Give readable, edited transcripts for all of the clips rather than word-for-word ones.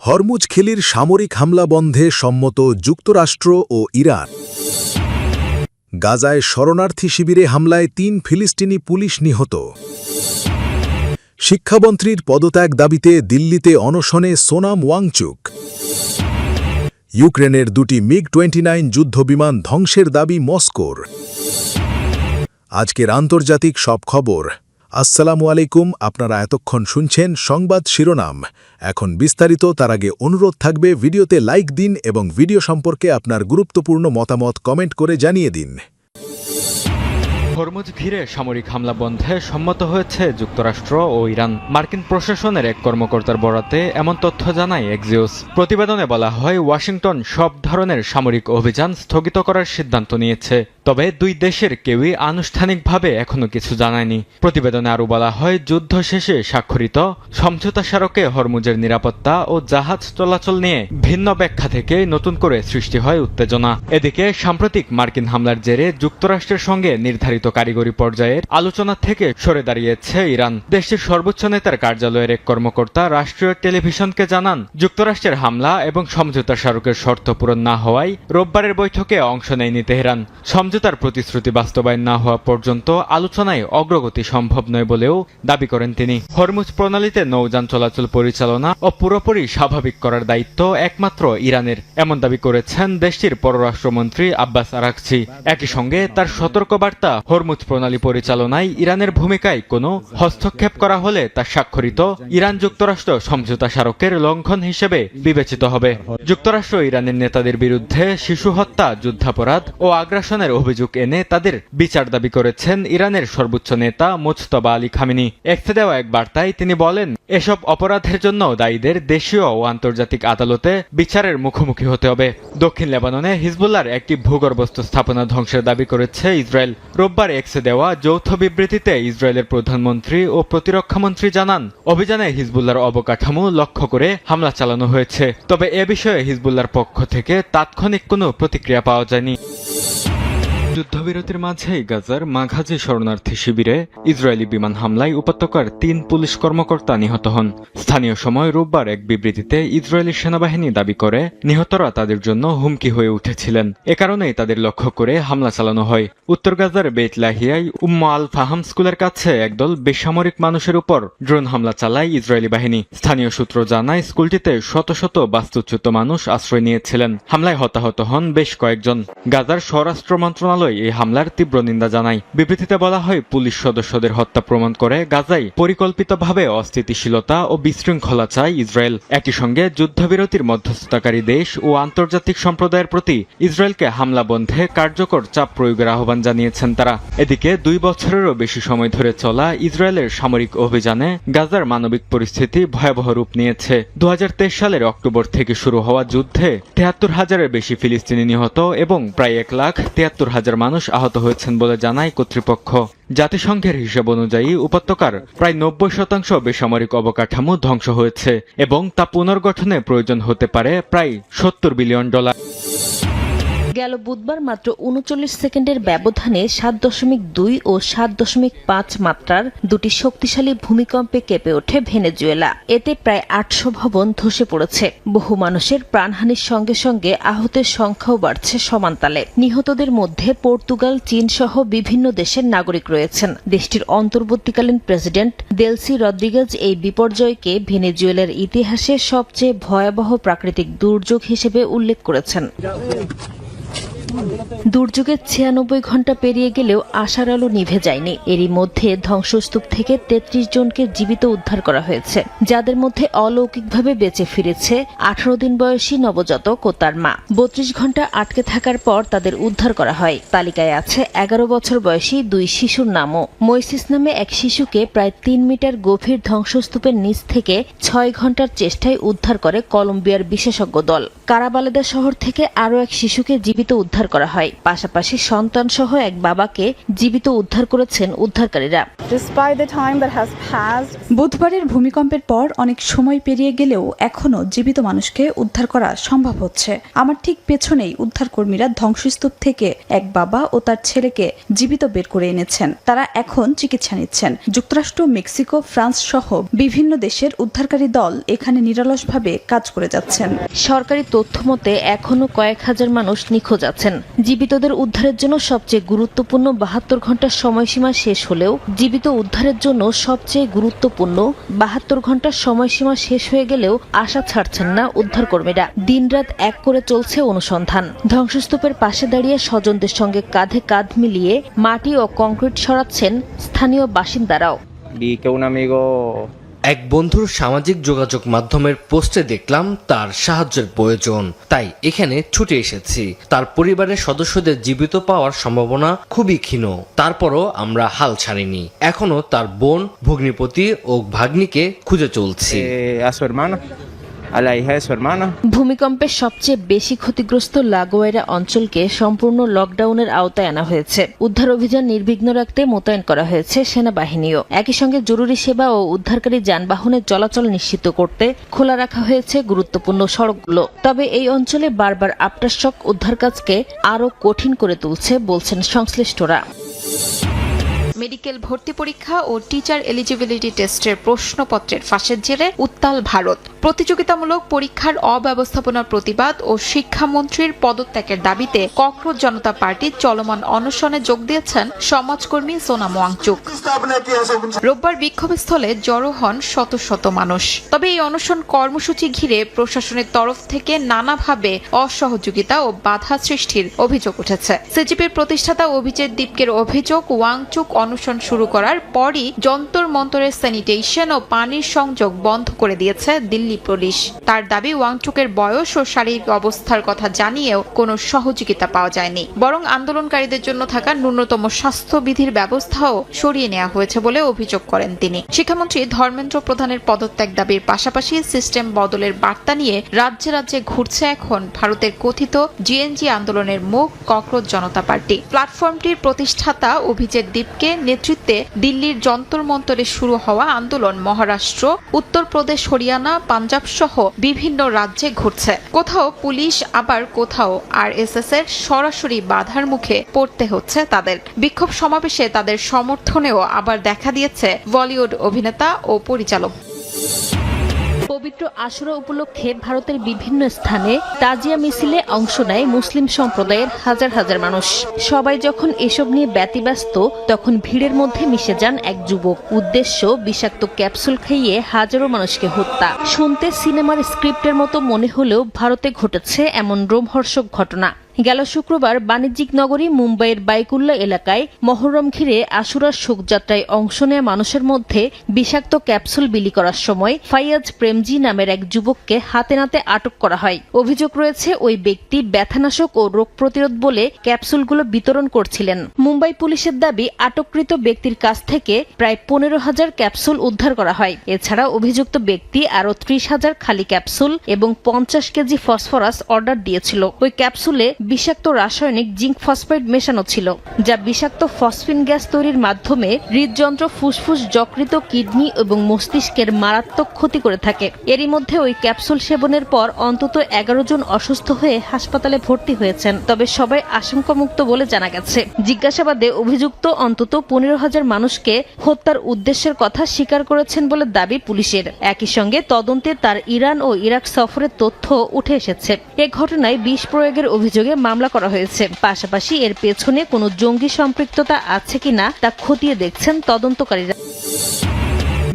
Hormuz খিলির সামরিক হামলা বন্ধে সম্মত যুক্তরাষ্ট্র ও ইরান। গাজায় শরণার্থী শিবিরে হামলায় ৩ ফিলিস্তিনি পুলিশ নিহত। শিক্ষামন্ত্রীর পদত্যাগ দাবিতে দিল্লিতে অনশনে সোনাম ওয়াংচুক। ইউক্রেনের ২টি মিগ-29 যুদ্ধবিমান ধ্বংসের দাবি মস্কোর। আজকের আন্তর্জাতিক সব খবর। আসসালামু আলাইকুম। আপনারা এতক্ষণ শুনছেন সংবাদ শিরোনাম। এখন বিস্তারিত। তার আগে অনুরোধ থাকবে ভিডিওতে লাইক দিন এবং ভিডিও সম্পর্কে আপনার গুরুত্বপূর্ণ মতামত কমেন্ট করে জানিয়ে দিন। হরমুজ ঘিরে সামরিক হামলা বন্ধে সম্মত হয়েছে যুক্তরাষ্ট্র ও ইরান। মার্কিন প্রশাসনের এক কর্মকর্তার বরাতে এমন তথ্য জানায় এক্সিওস। প্রতিবেদনে বলা হয়, ওয়াশিংটন সব ধরনের সামরিক অভিযান স্থগিত করার সিদ্ধান্ত নিয়েছে, তবে দুই দেশের কেউই আনুষ্ঠানিকভাবে এখনো কিছু জানায়নি। প্রতিবেদনে আরও বলা হয়, যুদ্ধ শেষে স্বাক্ষরিত সমঝোতা স্মারকে হরমুজের নিরাপত্তা ও জাহাজ চলাচল নিয়ে ভিন্ন ব্যাখ্যা থেকে নতুন করে সৃষ্টি হয় উত্তেজনা। এদিকে সাম্প্রতিক মার্কিন হামলার জেরে যুক্তরাষ্ট্রের সঙ্গে নির্ধারিত কারিগরি পর্যায়ের আলোচনা থেকে সরে দাঁড়িয়েছে ইরান। দেশটির সর্বোচ্চ নেতার কার্যালয়ের এক কর্মকর্তা রাষ্ট্রীয় টেলিভিশনকে জানান, যুক্তরাষ্ট্রের হামলা এবং সমঝোতা স্মারকের শর্ত পূরণ না হওয়ায় রোববারের বৈঠকে অংশ নেয়নি তেহরান। সমঝোতার প্রতিশ্রুতি বাস্তবায়ন না হওয়া পর্যন্ত আলোচনায় অগ্রগতি সম্ভব নয় বলেও দাবি করেন তিনি। হরমুজ প্রণালীতে নৌযান চলাচল পরিচালনা ও পুরোপুরি স্বাভাবিক করার দায়িত্ব একমাত্র ইরানের, এমন দাবি করেছেন দেশটির পররাষ্ট্রমন্ত্রী আব্বাস আরাকচি। একই সঙ্গে তার সতর্কবার্তা, হরমুজ প্রণালী পরিচালনায় ইরানের ভূমিকায় কোনো হস্তক্ষেপ করা হলে তা স্বাক্ষরিত ইরান যুক্তরাষ্ট্র সমঝোতা স্মারকের লঙ্ঘন হিসেবে বিবেচিত হবে। যুক্তরাষ্ট্র ইরানের নেতাদের বিরুদ্ধে শিশু হত্যা, যুদ্ধাপরাধ ও আগ্রাসনের অভিযোগ এনে তাদের বিচার দাবি করেছেন ইরানের সর্বোচ্চ নেতা মুজতবা আলী খামেনি। এক্সে দেওয়া এক বার্তায় তিনি বলেন, এসব অপরাধের জন্য দায়ীদের দেশীয় ও আন্তর্জাতিক আদালতে বিচারের মুখোমুখি হতে হবে। দক্ষিণ লেবাননে হিজবুল্লাহর একটি ভূগর্ভস্থ স্থাপনা ধ্বংসের দাবি করেছে ইসরায়েল। রোববার এক্সে দেওয়া যৌথ বিবৃতিতে ইসরায়েলের প্রধানমন্ত্রী ও প্রতিরক্ষামন্ত্রী জানান, অভিযানে হিজবুল্লাহর অবকাঠামো লক্ষ্য করে হামলা চালানো হয়েছে, তবে এ বিষয়ে হিজবুল্লাহর পক্ষ থেকে তাৎক্ষণিক কোনো প্রতিক্রিয়া পাওয়া যায়নি। যুদ্ধবিরতির মাঝেই গাজার মাঘাজি শরণার্থী শিবিরে ইসরায়েলি বিমান হামলায় উপত্যকার ৩ পুলিশ কর্মকর্তা নিহত হন। স্থানীয় সময় রোববার এক বিবৃতিতে ইসরায়েলি সেনাবাহিনী দাবি করে, নিহতরা তাদের জন্য হুমকি হয়ে উঠেছিলেন, এ কারণেই তাদের লক্ষ্য করে হামলা চালানো হয়। উত্তর গাজার বেত লাহিয়ায় উম্মে আল ফাহাম স্কুলের কাছে একদল বেসামরিক মানুষের উপর ড্রোন হামলা চালায় ইসরায়েলি বাহিনী। স্থানীয় সূত্র জানায়, স্কুলটিতে শত শত বাস্তুচ্যুত মানুষ আশ্রয় নিয়েছিলেন। হামলায় হতাহত হন বেশ কয়েকজন। গাজার স্বরাষ্ট্র মন্ত্রণালয় এই হামলার তীব্র নিন্দা জানায়। বিবৃতিতে বলা হয়, পুলিশ সদস্যদের হত্যা প্রমাণ করে গাজায় পরিকল্পিতভাবে অস্থিতিশীলতা ও বিশৃঙ্খলা চায় ইসরায়েল। একই সঙ্গে যুদ্ধবিরতির মধ্যস্থতাকারী দেশ ও আন্তর্জাতিক সম্প্রদায়ের প্রতি ইসরায়েলকে হামলা বন্ধে কার্যকর চাপ প্রয়োগের আহ্বান জানিয়েছেন তারা। এদিকে 2 বছরেরও বেশি সময় ধরে চলা ইসরায়েলের সামরিক অভিযানে গাজার মানবিক পরিস্থিতি ভয়াবহ রূপ নিয়েছে। 2023 সালের অক্টোবর থেকে শুরু হওয়া যুদ্ধে 73,000-এর বেশি ফিলিস্তিনি নিহত এবং প্রায় 1,73,000 মানুষ আহত হয়েছেন বলে জানায় কর্তৃপক্ষ। জাতিসংঘের হিসাব অনুযায়ী উপত্যকার প্রায় 90% বেসামরিক অবকাঠামো ধ্বংস হয়েছে এবং তা পুনর্গঠনে প্রয়োজন হতে পারে প্রায় $70 বিলিয়ন। গেল বুধবার মাত্র 39 সেকেন্ডের ব্যবধানে 7.2 ও 7.5 মাত্রার দুটি শক্তিশালী ভূমিকম্পে কেঁপে ওঠে ভেনেজুয়েলা। এতে প্রায় 800 ভবন ধসে পড়েছে। বহু মানুষের প্রাণহানির সঙ্গে সঙ্গে আহতের সংখ্যাও বাড়ছে সমানতালে। নিহতদের মধ্যে পর্তুগাল, চীন সহ বিভিন্ন দেশের নাগরিক রয়েছেন। দেশটির অন্তর্বর্তীকালীন প্রেসিডেন্ট দেলসি রদ্রিগেজ এই বিপর্যয়কে ভেনেজুয়েলার ইতিহাসে সবচেয়ে ভয়াবহ প্রাকৃতিক দুর্যোগ হিসেবে উল্লেখ করেছেন। দুর্যোগের 96 ঘণ্টা পেরিয়ে গেলেও আশার আলো নিভে যায়নি। এরই মধ্যে ধ্বংসস্তূপ থেকে 33 জনকে জীবিত উদ্ধার করা হয়েছে, যাদের মধ্যে অলৌকিকভাবে বেঁচে ফিরেছে 18 দিন বয়সী নবজাতক ও তার মা। 32 ঘণ্টা আটকে থাকার পর তাদের উদ্ধার করা হয়। তালিকায় আছে 11 বছর বয়সী 2 শিশুর নামও। মৈসিস নামে এক শিশুকে প্রায় 3 মিটার গভীর ধ্বংসস্তূপের নিচ থেকে 6 ঘণ্টার চেষ্টায় উদ্ধার করে কলম্বিয়ার বিশেষজ্ঞ দল। কারাবালেদা শহর থেকে আরও এক শিশুকে জীবিত উদ্ধার উদ্ধার করা হয়। পাশাপাশি সন্তানসহ এক বাবাকে জীবিত উদ্ধার করেছেন উদ্ধারকারীরা। বুধবারের ভূমিকম্পের পর অনেক সময় পেরিয়ে গেলেও এখনও জীবিত মানুষকে উদ্ধার করা সম্ভব হচ্ছে। আমার ঠিক পেছনেই উদ্ধারকর্মীরা ধ্বংসস্তূপ থেকে এক বাবা ও তার ছেলেকে জীবিত বের করে এনেছেন। তারা এখন চিকিৎসা নিচ্ছেন। যুক্তরাষ্ট্র, মেক্সিকো, ফ্রান্স সহ বিভিন্ন দেশের উদ্ধারকারী দল এখানে নিরলসভাবে কাজ করে যাচ্ছেন। সরকারি তথ্য মতে এখনও কয়েক হাজার মানুষ নিখোঁজ আছেন। জীবিতদের উদ্ধারের জন্য সবচেয়ে গুরুত্বপূর্ণ 72 ঘন্টার সময়সীমা শেষ হলেও জীবিত উদ্ধারের জন্য সবচেয়ে গুরুত্বপূর্ণ 72 ঘন্টার সময়সীমা শেষ হয়ে গেলেও আশা ছাড়ছেন না উদ্ধারকর্মীরা। দিনরাত এক করে চলছে অনুসন্ধান। ধ্বংসস্তূপের পাশে দাঁড়িয়ে স্বজনদের সঙ্গে কাঁধে কাঁধ মিলিয়ে মাটি ও কংক্রিট সরাচ্ছেন স্থানীয় বাসিন্দারাও। এক বন্ধুর সামাজিক যোগাযোগ মাধ্যমের পোস্টে দেখলাম তার সাহায্যের প্রয়োজন, তাই এখানে ছুটে এসেছি। তার পরিবারের সদস্যদের জীবিত পাওয়ার সম্ভাবনা খুবই ক্ষীণ, তারপরও আমরা হাল ছাড়িনি। এখনো তার বোন, ভগ্নিপতি ও ভাগ্নিকে খুঁজে চলছি। ভূমিকম্পের সবচেয়ে বেশি ক্ষতিগ্রস্ত লাগোয়াইরা অঞ্চলকে সম্পূর্ণ লকডাউনের আওতায় আনা হয়েছে। উদ্ধার অভিযান নির্বিঘ্ন রাখতে মোতায়েন করা হয়েছে সেনাবাহিনীও। একই সঙ্গে জরুরি সেবা ও উদ্ধারকারী যানবাহনের চলাচল নিশ্চিত করতে খোলা রাখা হয়েছে গুরুত্বপূর্ণ সড়কগুলো। তবে এই অঞ্চলে বারবার আফটারশক উদ্ধার কাজকে আরও কঠিন করে তুলছে বলছেন সংশ্লিষ্টরা। মেডিকেল ভর্তি পরীক্ষা ও টিচার এলিজিবিলিটি টেস্টের প্রশ্নপত্রের ফাঁসের জেরে উত্তাল ভারত। প্রতিযোগিতামূলক পরীক্ষার অব্যবস্থাপনার প্রতিবাদ ও শিক্ষামন্ত্রীর পদত্যাগের দাবিতে ককরোচ জনতা পার্টির চলমান অনশনে যোগ দিয়েছেন সমাজকর্মী সোনাম ওয়াংচুক। রোববার বিক্ষোভস্থলে জড়ো হন শত শত মানুষ। তবে এই অনশন কর্মসূচি ঘিরে প্রশাসনের তরফ থেকে নানাভাবে অসহযোগিতা ও বাধা সৃষ্টির অভিযোগ উঠেছে। সিজিপির প্রতিষ্ঠাতা অভিজিৎ দীপকের অভিযোগ, ওয়াংচুক অনশন শুরু করার পরই যন্তর মন্তরের স্যানিটেশন ও পানির সংযোগ বন্ধ করে দিয়েছে দিল্লি পুলিশ। তার দাবি, ওয়াংচুকের বয়স ও শারীরিক অবস্থার কথা জানিয়েও কোনো সহযোগিতা পাওয়া যায়নি, বরং আন্দোলনকারীদের জন্য থাকা ন্যূনতম স্বাস্থ্যবিধির ব্যবস্থাও সরিয়ে নেওয়া হয়েছে বলে অভিযোগ করেন তিনি। শিক্ষামন্ত্রী ধর্মেন্দ্র প্রধানের পদত্যাগ দাবির পাশাপাশি সিস্টেম বদলের বার্তা নিয়ে রাজ্যে রাজ্যে ঘুরছে এখন ভারতের কথিত জিএনজি আন্দোলনের মুখ ককরোচ জনতা পার্টি। প্ল্যাটফর্মটির প্রতিষ্ঠাতা অভিজিৎ দীপকে নেতৃত্বে দিল্লির যন্তর মন্তরে শুরু হওয়া আন্দোলন মহারাষ্ট্র, উত্তরপ্রদেশ, হরিয়ানা, পাঞ্জাব সহ বিভিন্ন রাজ্যে ঘুরছে। কোথাও পুলিশ, আবার কোথাও আরএসএস এর সরাসরি বাধার মুখে পড়তে হচ্ছে তাদের। বিক্ষোভ সমাবেশে তাদের সমর্থনেও আবার দেখা দিয়েছে বলিউড অভিনেতা ও পরিচালক। পবিত্র আশুরা উপলক্ষে ভারতের বিভিন্ন স্থানে তাজিয়া মিছিলে অংশ নেয় মুসলিম সম্প্রদায়ের হাজার হাজার মানুষ। সবাই যখন এসব নিয়ে ব্যতিব্যস্ত, তখন ভিড়ের মধ্যে মিশে যান এক যুবক। উদ্দেশ্য বিষাক্ত ক্যাপসুল খাইয়ে হাজারো মানুষকে হত্যা। শুনতে সিনেমার স্ক্রিপ্টের মতো মনে হলেও ভারতে ঘটেছে এমন রোমহর্ষক ঘটনা। গেল শুক্রবার বাণিজ্যিক নগরী মুম্বাইয়ের বাইকুল্লা এলাকায় মহরম ঘিরে আশুরার শোকযাত্রায় অংশ নেওয়া মানুষের মধ্যে বিষাক্ত ক্যাপসুল বিলি করার সময় ফাইয়াজ প্রেমজি নামের এক যুবককে হাতে নাতে আটক করা হয়। অভিযোগ রয়েছে ওই ব্যক্তি ব্যথানাশক ও রোগ প্রতিরোধ বলে ক্যাপসুলগুলো বিতরণ করছিলেন। মুম্বাই পুলিশের দাবি, আটককৃত ব্যক্তির কাছ থেকে প্রায় 15,000 ক্যাপসুল উদ্ধার করা হয়। এছাড়া অভিযুক্ত ব্যক্তি আরও 30,000 খালি ক্যাপসুল এবং 50 কেজি ফসফরাস অর্ডার দিয়েছিল। ওই ক্যাপসুলে বিষাক্ত রাসায়নিক জিঙ্ক ফসফেট মেশানো ছিল, যা বিষাক্ত ফসফিন গ্যাস তৈরির মাধ্যমে হৃদযন্ত্র, ফুসফুস, যকৃত, কিডনি এবং মস্তিষ্কের মারাত্মক ক্ষতি করে থাকে। এরই মধ্যে ওই ক্যাপসুল সেবনের পর অন্তত 11 জন অসুস্থ হয়ে হাসপাতালে ভর্তি হয়েছেন। তবে সবাই আশঙ্কামুক্ত বলে জানা গেছে। জিজ্ঞাসাবাদে অভিযুক্ত অন্তত 15,000 মানুষকে হত্যার উদ্দেশ্যের কথা স্বীকার করেছেন বলে দাবি পুলিশের। একই সঙ্গে তদন্তে তার ইরান ও ইরাক সফরের তথ্য উঠে এসেছে। এ ঘটনায় বিষ প্রয়োগের অভিযোগে মামলা করা হয়েছে। পাশাপাশি এর পেছনে কোনো জঙ্গি সম্পৃক্ততা আছে কিনা তা খতিয়ে দেখছেন তদন্তকারীরা।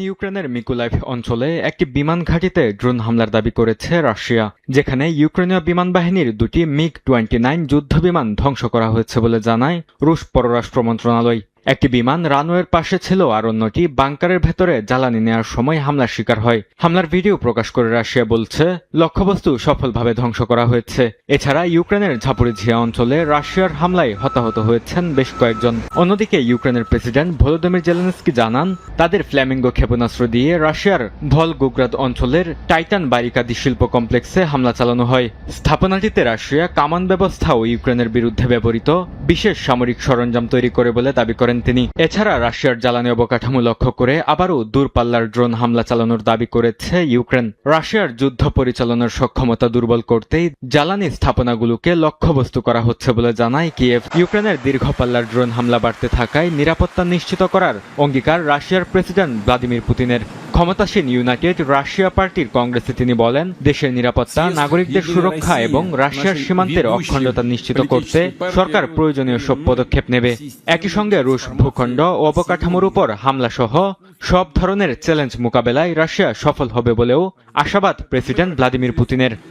ইউক্রেনের মিকোলাইভ অঞ্চলে একটি বিমান ঘাঁটিতে ড্রোন হামলার দাবি করেছে রাশিয়া, যেখানে ইউক্রেনীয় বিমান বাহিনীর দুটি MiG-29 যুদ্ধবিমান ধ্বংস করা হয়েছে বলে জানায় রুশ পররাষ্ট্র মন্ত্রণালয়। একটি বিমান রানওয়ের পাশে ছিল আর অন্যটি বাংকারের ভেতরে জ্বালানি নেওয়ার সময় হামলার শিকার হয়। হামলার ভিডিও প্রকাশ করে রাশিয়া বলছে লক্ষ্যবস্তু সফলভাবে ধ্বংস করা হয়েছে। এছাড়া ইউক্রেনের ঝাপরিঝিয়া অঞ্চলে রাশিয়ার হামলায় হতাহত হয়েছেন বেশ কয়েকজন। অন্যদিকে ইউক্রেনের প্রেসিডেন্ট ভলোদিমির জেলেনস্কি জানান তাদের ফ্ল্যামিঙ্গো ক্ষেপণাস্ত্র দিয়ে রাশিয়ার ভলগোগ্রাদ অঞ্চলের টাইটান বারিকাদি শিল্প কমপ্লেক্সে হামলা চালানো হয়। স্থাপনাটিতে রাশিয়া কামান ব্যবস্থা ও ইউক্রেনের বিরুদ্ধে ব্যবহৃত বিশেষ সামরিক সরঞ্জাম তৈরি করে বলে দাবি করেন তিনি। এছাড়া রাশিয়ার জ্বালানি অবকাঠামো লক্ষ্য করে আবারও দূরপাল্লার ড্রোন হামলা চালানোর দাবি করেছে ইউক্রেন। রাশিয়ার যুদ্ধ পরিচালনার সক্ষমতা দুর্বল করতেই জ্বালানি স্থাপনাগুলোকে লক্ষ্যবস্তু করা হচ্ছে বলে জানায় কিয়েভ। ইউক্রেনের দীর্ঘপাল্লার ড্রোন হামলা বাড়তে থাকায় নিরাপত্তা নিশ্চিত করার অঙ্গীকার রাশিয়ার প্রেসিডেন্ট ভ্লাদিমির পুতিনের। ক্ষমতাসীন ইউনাইটেড রাশিয়া পার্টির কংগ্রেসে তিনি বলেন দেশের নিরাপত্তা, নাগরিকদের সুরক্ষা এবং রাশিয়ার সীমান্তের অখণ্ডতা নিশ্চিত করতে সরকার প্রয়োজনীয় সব পদক্ষেপ নেবে। একই সঙ্গে রুশ ভূখণ্ড ও অবকাঠামোর উপর হামলা সহ সব ধরনের চ্যালেঞ্জ মোকাবেলায় রাশিয়া সফল হবে বলেও আশাবাদ প্রেসিডেন্ট ভ্লাদিমির পুতিনের।